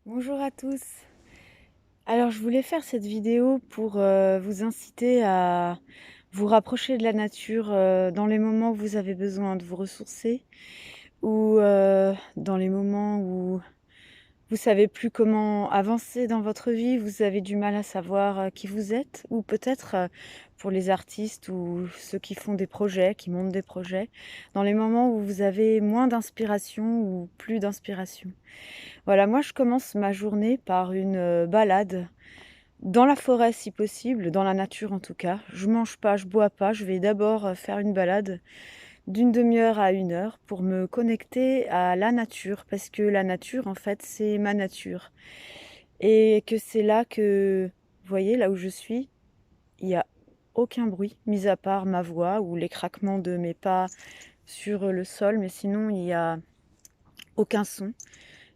Bonjour à tous. Alors je voulais faire cette vidéo pour vous inciter à vous rapprocher de la nature dans les moments où vous avez besoin de vous ressourcer ou dans les moments où vous savez plus comment avancer dans votre vie, vous avez du mal à savoir qui vous êtes, ou peut-être pour les artistes ou ceux qui font des projets, qui montent des projets, dans les moments où vous avez moins d'inspiration ou plus d'inspiration. Voilà, moi je commence ma journée par une balade dans la forêt si possible, dans la nature en tout cas. Je mange pas, je bois pas, je vais d'abord faire une balade d'une demi-heure à 1 heure pour me connecter à la nature, parce que la nature en fait c'est ma nature. Et que c'est là que, vous voyez, là où je suis, il n'y a aucun bruit, mis à part ma voix ou les craquements de mes pas sur le sol, mais sinon il n'y a aucun son.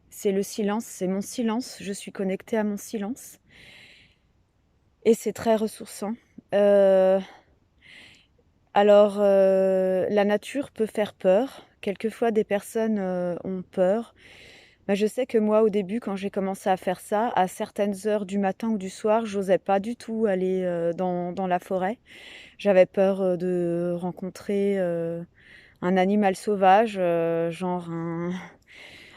C'est le silence, c'est mon silence, je suis connectée à mon silence. Et c'est très ressourçant. Euh, la nature peut faire peur. Quelquefois, des personnes ont peur. Bah, je sais que moi, au début, quand j'ai commencé à faire ça, à certaines heures du matin ou du soir, j'osais pas du tout aller dans la forêt. J'avais peur de rencontrer un animal sauvage, genre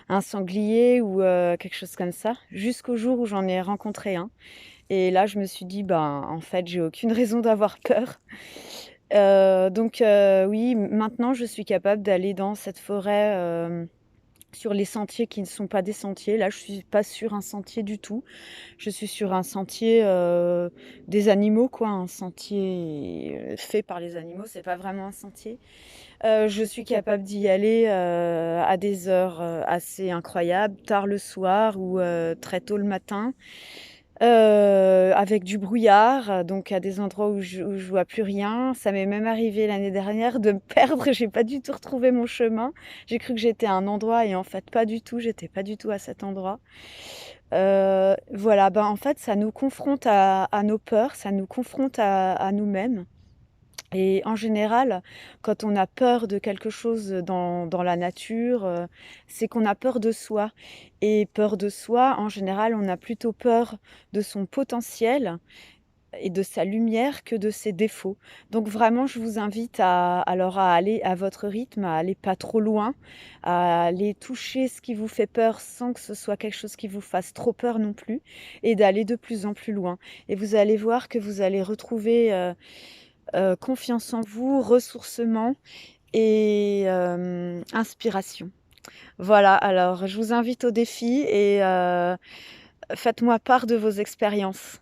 un sanglier ou quelque chose comme ça, jusqu'au jour où j'en ai rencontré un. Et là, je me suis dit, ben, en fait, j'ai aucune raison d'avoir peur. Oui, maintenant, je suis capable d'aller dans cette forêt, sur les sentiers qui ne sont pas des sentiers. Là, je suis pas sur un sentier du tout. Je suis sur un sentier, des animaux, quoi, un sentier, fait par les animaux, c'est pas vraiment un sentier. Je suis capable d'y aller, à des heures, assez incroyables, tard le soir ou, très tôt le matin. Avec du brouillard, donc à des endroits où je vois plus rien. Ça m'est même arrivé l'année dernière de me perdre, j'ai pas du tout retrouvé mon chemin. J'ai cru que j'étais à un endroit et en fait pas du tout, j'étais pas du tout à cet endroit. Voilà, ben, en fait, ça nous confronte à nos peurs, ça nous confronte à nous-mêmes. Et en général, quand on a peur de quelque chose dans la nature, c'est qu'on a peur de soi. Et peur de soi, en général, on a plutôt peur de son potentiel et de sa lumière que de ses défauts. Donc vraiment, je vous invite à aller à votre rythme, à aller pas trop loin, à aller toucher ce qui vous fait peur sans que ce soit quelque chose qui vous fasse trop peur non plus, et d'aller de plus en plus loin. Et vous allez voir que vous allez retrouver confiance en vous, ressourcement et inspiration. Voilà, alors je vous invite au défi et faites-moi part de vos expériences.